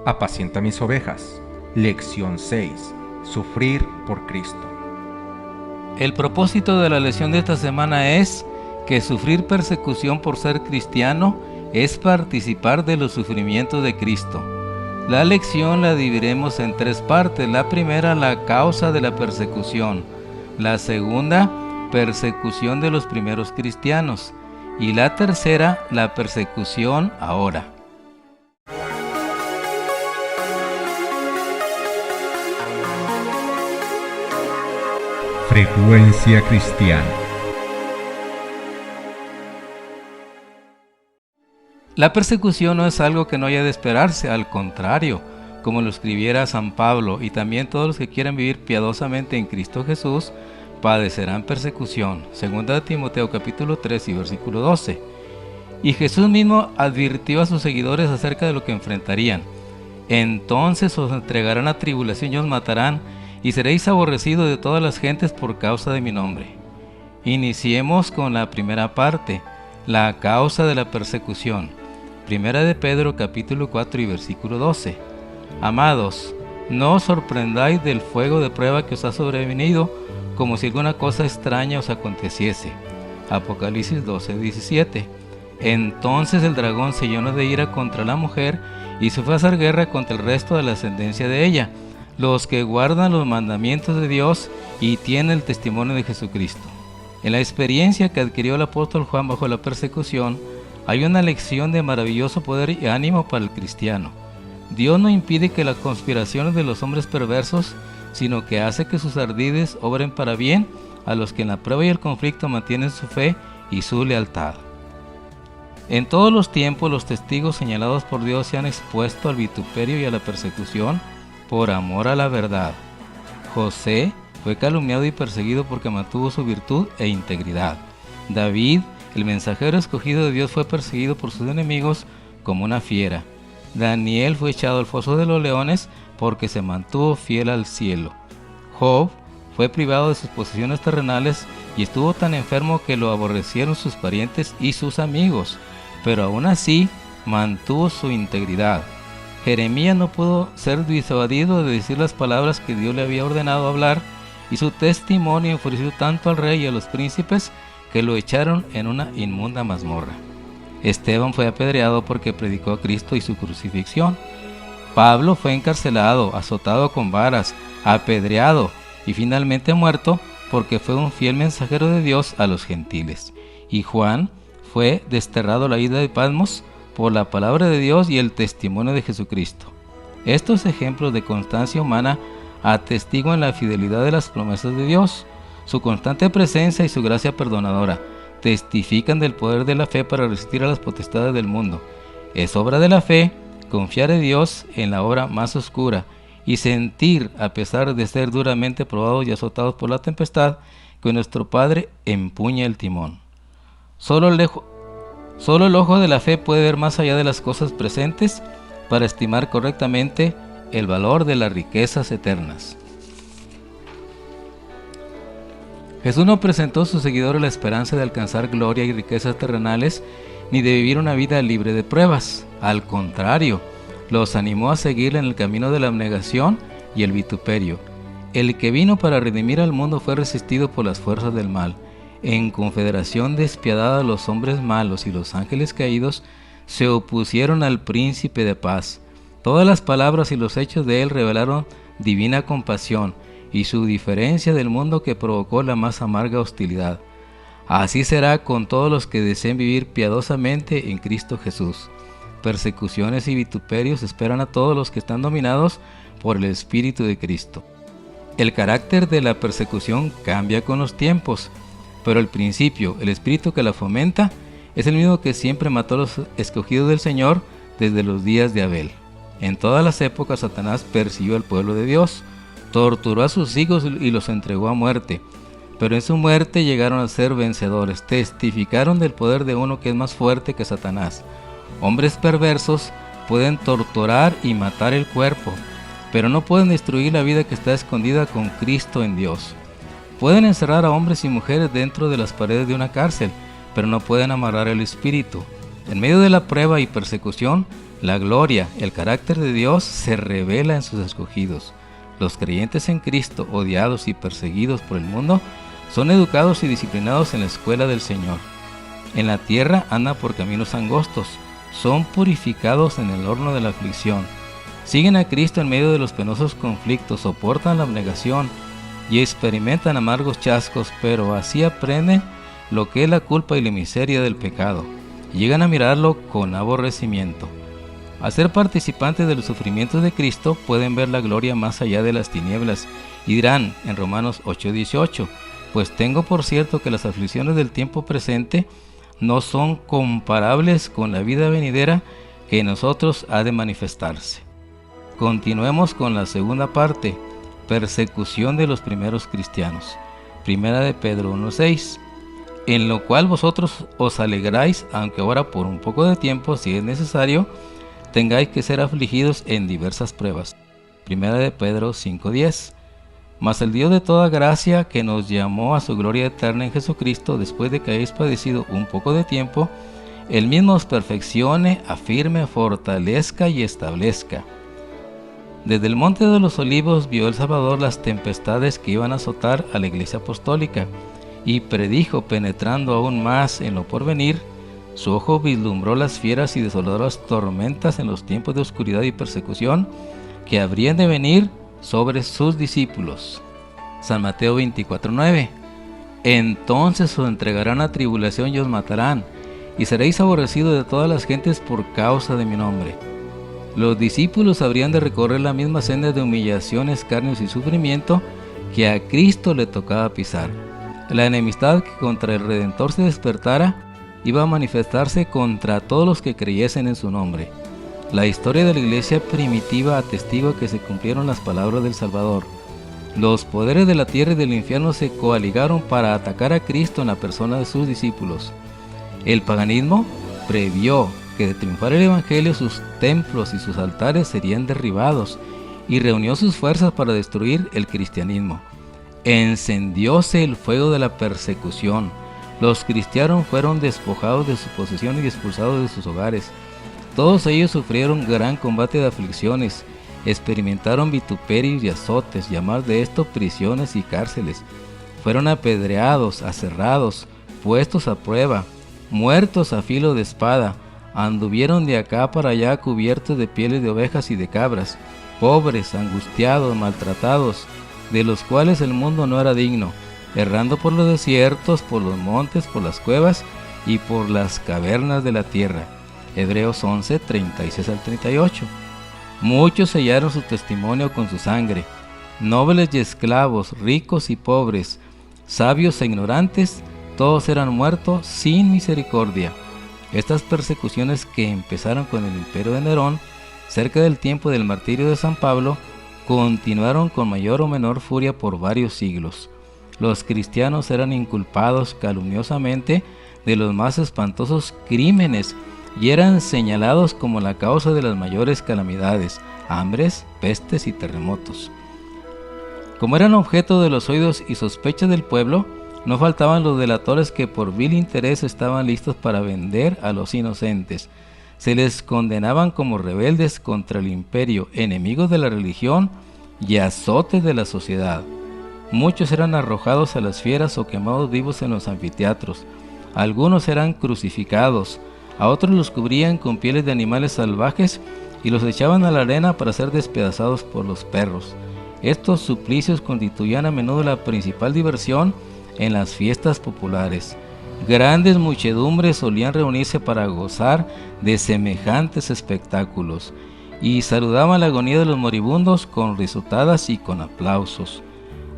Apacienta mis ovejas. Lección 6. Sufrir por Cristo. El propósito de la lección de esta semana es que sufrir persecución por ser cristiano es participar de los sufrimientos de Cristo. La lección la dividiremos en tres partes. La primera, la causa de la persecución. La segunda, persecución de los primeros cristianos. Y la tercera, la persecución ahora. Frecuencia cristiana. La persecución no es algo que no haya de esperarse, al contrario, como lo escribiera San Pablo, y también todos los que quieran vivir piadosamente en Cristo Jesús padecerán persecución. 2 Timoteo capítulo 3 y versículo 12. Y Jesús mismo advirtió a sus seguidores acerca de lo que enfrentarían. Entonces os entregarán a tribulación y os matarán, y seréis aborrecidos de todas las gentes por causa de mi nombre. Iniciemos con la primera parte, la causa de la persecución. 1 de Pedro capítulo 4 y versículo 12. Amados, no os sorprendáis del fuego de prueba que os ha sobrevenido, como si alguna cosa extraña os aconteciese. Apocalipsis 12, 17. Entonces el dragón se llenó de ira contra la mujer y se fue a hacer guerra contra el resto de la ascendencia de ella, los que guardan los mandamientos de Dios y tienen el testimonio de Jesucristo. En la experiencia que adquirió el apóstol Juan bajo la persecución, hay una lección de maravilloso poder y ánimo para el cristiano. Dios no impide que las conspiraciones de los hombres perversos, sino que hace que sus ardides obren para bien a los que en la prueba y el conflicto mantienen su fe y su lealtad. En todos los tiempos, los testigos señalados por Dios se han expuesto al vituperio y a la persecución por amor a la verdad. José fue calumniado y perseguido porque mantuvo su virtud e integridad. David, el mensajero escogido de Dios, fue perseguido por sus enemigos como una fiera. Daniel fue echado al foso de los leones porque se mantuvo fiel al cielo. Job fue privado de sus posesiones terrenales y estuvo tan enfermo que lo aborrecieron sus parientes y sus amigos, pero aún así mantuvo su integridad. Jeremías no pudo ser disuadido de decir las palabras que Dios le había ordenado hablar, y su testimonio enfureció tanto al rey y a los príncipes que lo echaron en una inmunda mazmorra. Esteban fue apedreado porque predicó a Cristo y su crucifixión. Pablo fue encarcelado, azotado con varas, apedreado y finalmente muerto porque fue un fiel mensajero de Dios a los gentiles. Y Juan fue desterrado a la isla de Patmos por la palabra de Dios y el testimonio de Jesucristo. Estos ejemplos de constancia humana atestiguan la fidelidad de las promesas de Dios. Su constante presencia y su gracia perdonadora testifican del poder de la fe para resistir a las potestades del mundo. Es obra de la fe confiar en Dios en la hora más oscura y sentir, a pesar de ser duramente probados y azotados por la tempestad, que nuestro Padre empuña el timón. Solo el ojo de la fe puede ver más allá de las cosas presentes para estimar correctamente el valor de las riquezas eternas. Jesús no presentó a sus seguidores la esperanza de alcanzar gloria y riquezas terrenales, ni de vivir una vida libre de pruebas. Al contrario, los animó a seguirle en el camino de la abnegación y el vituperio. El que vino para redimir al mundo fue resistido por las fuerzas del mal. En confederación despiadada, los hombres malos y los ángeles caídos se opusieron al príncipe de paz. Todas las palabras y los hechos de él revelaron divina compasión y su diferencia del mundo que provocó la más amarga hostilidad. Así será con todos los que deseen vivir piadosamente en Cristo Jesús. Persecuciones y vituperios esperan a todos los que están dominados por el Espíritu de Cristo. El carácter de la persecución cambia con los tiempos, pero el principio, el espíritu que la fomenta, es el mismo que siempre mató a los escogidos del Señor desde los días de Abel. En todas las épocas Satanás persiguió al pueblo de Dios, torturó a sus hijos y los entregó a muerte, pero en su muerte llegaron a ser vencedores, testificaron del poder de uno que es más fuerte que Satanás. Hombres perversos pueden torturar y matar el cuerpo, pero no pueden destruir la vida que está escondida con Cristo en Dios. Pueden encerrar a hombres y mujeres dentro de las paredes de una cárcel, pero no pueden amarrar el espíritu. En medio de la prueba y persecución, La gloria, el carácter de Dios se revela en sus escogidos. Los creyentes en Cristo, odiados y perseguidos por el mundo, son educados y disciplinados en la escuela del Señor. En la tierra andan por caminos angostos, son purificados en el horno de la aflicción. Siguen a Cristo en medio de los penosos conflictos, soportan la abnegación y experimentan amargos chascos, pero así aprenden lo que es la culpa y la miseria del pecado, y llegan a mirarlo con aborrecimiento. Al ser participantes de los sufrimientos de Cristo, pueden ver la gloria más allá de las tinieblas, y dirán en Romanos 8:18, pues tengo por cierto que las aflicciones del tiempo presente no son comparables con la vida venidera que en nosotros ha de manifestarse. Continuemos con la segunda parte, persecución de los primeros cristianos. Primera de Pedro 1:6, en lo cual vosotros os alegráis, aunque ahora por un poco de tiempo, si es necesario, tengáis que ser afligidos en diversas pruebas. Primera de Pedro 5:10, mas el Dios de toda gracia, que nos llamó a su gloria eterna en Jesucristo, después de que hayáis padecido un poco de tiempo, Él mismo os perfeccione, afirme, fortalezca y establezca. Desde el Monte de los Olivos vio el Salvador las tempestades que iban a azotar a la Iglesia Apostólica, y predijo, penetrando aún más en lo porvenir, su ojo vislumbró las fieras y desoladoras tormentas en los tiempos de oscuridad y persecución que habrían de venir sobre sus discípulos. San Mateo 24:9, entonces os entregarán a tribulación y os matarán, y seréis aborrecidos de todas las gentes por causa de mi nombre. Los discípulos habrían de recorrer la misma senda de humillación, escarnios y sufrimiento que a Cristo le tocaba pisar. La enemistad que contra el Redentor se despertara iba a manifestarse contra todos los que creyesen en su nombre. La historia de la iglesia primitiva atestigua que se cumplieron las palabras del Salvador. Los poderes de la tierra y del infierno se coaligaron para atacar a Cristo en la persona de sus discípulos. El paganismo previó que de triunfar el Evangelio sus templos y sus altares serían derribados, y reunió sus fuerzas para destruir el cristianismo. Encendióse el fuego de la persecución. Los cristianos fueron despojados de su posesión y expulsados de sus hogares. Todos ellos sufrieron gran combate de aflicciones, experimentaron vituperios y azotes, y a más de esto prisiones y cárceles. Fueron apedreados, aserrados, puestos a prueba, muertos a filo de espada. Anduvieron de acá para allá cubiertos de pieles de ovejas y de cabras, pobres, angustiados, maltratados, de los cuales el mundo no era digno, errando por los desiertos, por los montes, por las cuevas y por las cavernas de la tierra. Hebreos 11, 36-38. Muchos sellaron su testimonio con su sangre, nobles y esclavos, ricos y pobres, sabios e ignorantes, todos eran muertos sin misericordia. Estas persecuciones, que empezaron con el imperio de Nerón, cerca del tiempo del martirio de San Pablo, continuaron con mayor o menor furia por varios siglos. Los cristianos eran inculpados calumniosamente de los más espantosos crímenes y eran señalados como la causa de las mayores calamidades, hambres, pestes y terremotos. Como eran objeto de los oídos y sospechas del pueblo, no faltaban los delatores que por vil interés estaban listos para vender a los inocentes. Se les condenaban como rebeldes contra el imperio, enemigos de la religión y azotes de la sociedad. Muchos eran arrojados a las fieras o quemados vivos en los anfiteatros. Algunos eran crucificados, a otros los cubrían con pieles de animales salvajes y los echaban a la arena para ser despedazados por los perros. Estos suplicios constituían a menudo la principal diversión en las fiestas populares. Grandes muchedumbres solían reunirse para gozar de semejantes espectáculos y saludaban la agonía de los moribundos con risotadas y con aplausos.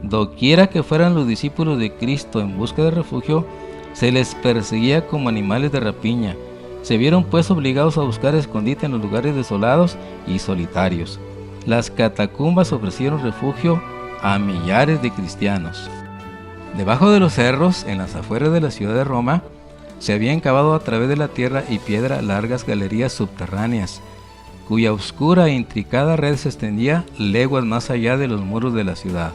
Doquiera que fueran los discípulos de Cristo en busca de refugio, se les perseguía como animales de rapiña. Se vieron pues obligados a buscar escondite en los lugares desolados y solitarios. Las catacumbas ofrecieron refugio a millares de cristianos. Debajo de los cerros, en las afueras de la ciudad de Roma, se habían cavado a través de la tierra y piedra largas galerías subterráneas, cuya oscura e intricada red se extendía leguas más allá de los muros de la ciudad.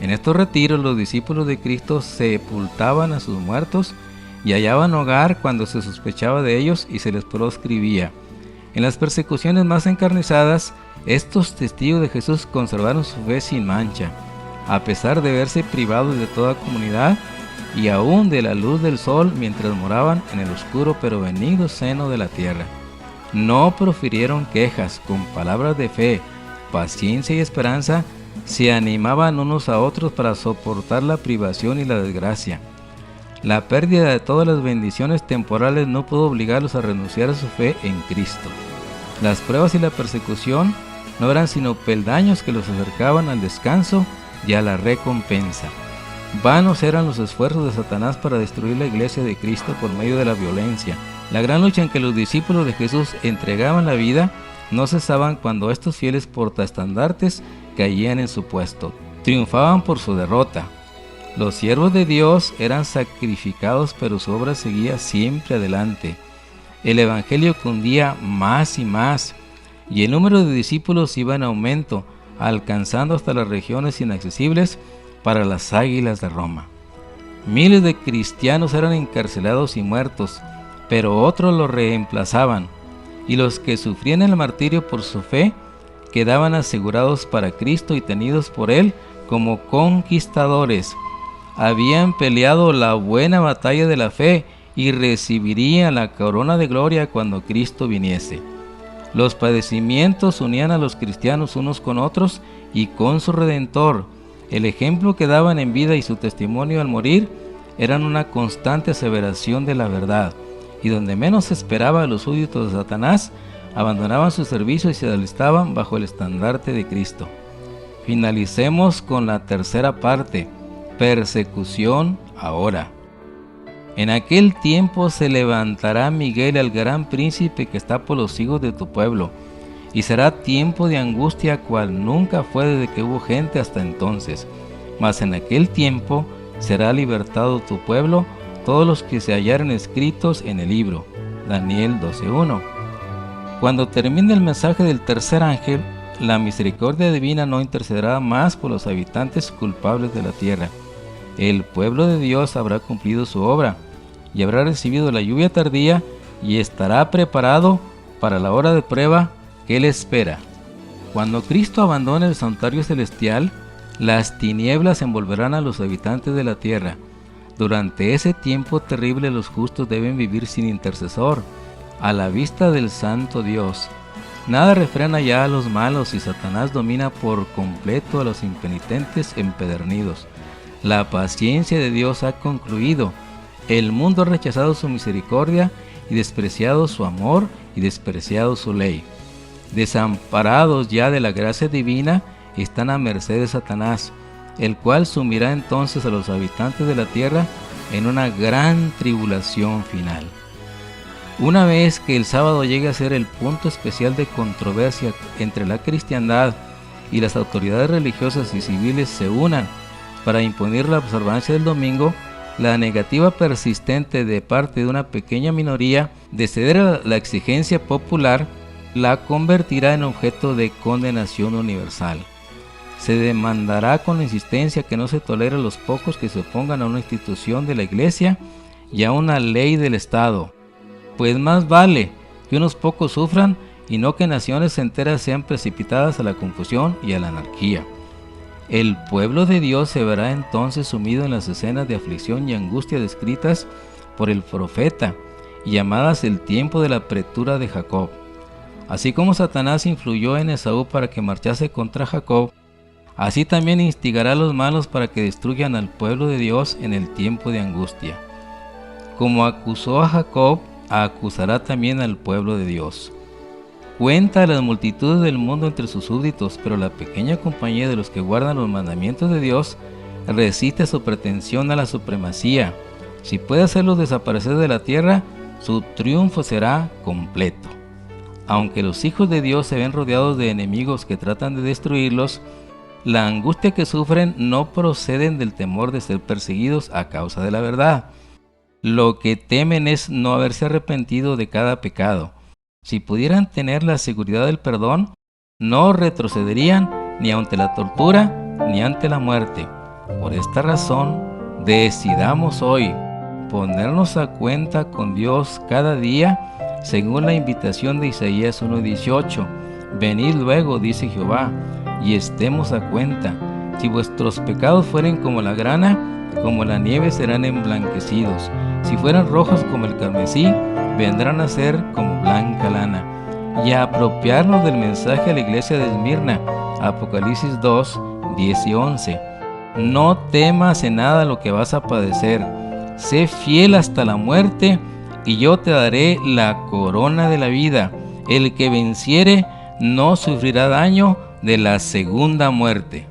En estos retiros los discípulos de Cristo sepultaban a sus muertos y hallaban hogar cuando se sospechaba de ellos y se les proscribía. En las persecuciones más encarnizadas, estos testigos de Jesús conservaron su fe sin mancha, a pesar de verse privados de toda comunidad y aún de la luz del sol mientras moraban en el oscuro pero benigno seno de la tierra. No profirieron quejas, con palabras de fe, paciencia y esperanza, se animaban unos a otros para soportar la privación y la desgracia. La pérdida de todas las bendiciones temporales no pudo obligarlos a renunciar a su fe en Cristo. Las pruebas y la persecución no eran sino peldaños que los acercaban al descanso y a la recompensa. Vanos eran los esfuerzos de Satanás para destruir la iglesia de Cristo por medio de la violencia. La gran lucha en que los discípulos de Jesús entregaban la vida no cesaban cuando estos fieles portaestandartes caían en su puesto. Triunfaban por su derrota. Los siervos de Dios eran sacrificados, pero su obra seguía siempre adelante. El evangelio cundía más y más, y el número de discípulos iba en aumento, alcanzando hasta las regiones inaccesibles para las águilas de Roma. Miles de cristianos eran encarcelados y muertos, pero otros los reemplazaban, y los que sufrían el martirio por su fe quedaban asegurados para Cristo y tenidos por Él como conquistadores. Habían peleado la buena batalla de la fe y recibirían la corona de gloria cuando Cristo viniese. Los padecimientos unían a los cristianos unos con otros y con su Redentor. El ejemplo que daban en vida y su testimonio al morir eran una constante aseveración de la verdad, y donde menos esperaba los súbditos de Satanás, abandonaban su servicio y se alistaban bajo el estandarte de Cristo. Finalicemos con la tercera parte: persecución ahora. En aquel tiempo se levantará Miguel, el gran príncipe que está por los hijos de tu pueblo, y será tiempo de angustia cual nunca fue desde que hubo gente hasta entonces. Mas en aquel tiempo será libertado tu pueblo, todos los que se hallaren escritos en el libro. Daniel 12:1. Cuando termine el mensaje del tercer ángel, la misericordia divina no intercederá más por los habitantes culpables de la tierra. El pueblo de Dios habrá cumplido su obra y habrá recibido la lluvia tardía y estará preparado para la hora de prueba que le espera. Cuando Cristo abandone el santuario celestial, las tinieblas envolverán a los habitantes de la tierra. Durante ese tiempo terrible los justos deben vivir sin intercesor, a la vista del santo Dios. Nada refrena ya a los malos y Satanás domina por completo a los impenitentes empedernidos. La paciencia de Dios ha concluido. El mundo ha rechazado su misericordia y despreciado su amor y despreciado su ley. Desamparados ya de la gracia divina, están a merced de Satanás, el cual sumirá entonces a los habitantes de la tierra en una gran tribulación final. Una vez que el sábado llegue a ser el punto especial de controversia entre la cristiandad y las autoridades religiosas y civiles se unan para imponer la observancia del domingo, la negativa persistente de parte de una pequeña minoría de ceder a la exigencia popular la convertirá en objeto de condenación universal. Se demandará con insistencia que no se tolere a los pocos que se opongan a una institución de la Iglesia y a una ley del Estado, pues más vale que unos pocos sufran y no que naciones enteras sean precipitadas a la confusión y a la anarquía. El pueblo de Dios se verá entonces sumido en las escenas de aflicción y angustia descritas por el profeta y llamadas el tiempo de la apretura de Jacob. Así como Satanás influyó en Esaú para que marchase contra Jacob, así también instigará a los malos para que destruyan al pueblo de Dios en el tiempo de angustia. Como acusó a Jacob, acusará también al pueblo de Dios. Cuenta a las multitudes del mundo entre sus súbditos, pero la pequeña compañía de los que guardan los mandamientos de Dios resiste su pretensión a la supremacía. Si puede hacerlos desaparecer de la tierra, su triunfo será completo. Aunque los hijos de Dios se ven rodeados de enemigos que tratan de destruirlos, la angustia que sufren no proceden del temor de ser perseguidos a causa de la verdad. Lo que temen es no haberse arrepentido de cada pecado. Si pudieran tener la seguridad del perdón, no retrocederían ni ante la tortura ni ante la muerte. Por esta razón, decidamos hoy ponernos a cuenta con Dios cada día, según la invitación de Isaías 1:18. Venid luego, dice Jehová, y estemos a cuenta. Si vuestros pecados fueren como la grana, como la nieve serán emblanquecidos. Si fueran rojos como el carmesí, vendrán a ser como blanca lana. Y a apropiarnos del mensaje a la iglesia de Esmirna, Apocalipsis 2:10 y 11. No temas en nada lo que vas a padecer. Sé fiel hasta la muerte, y yo te daré la corona de la vida. El que venciere no sufrirá daño de la segunda muerte.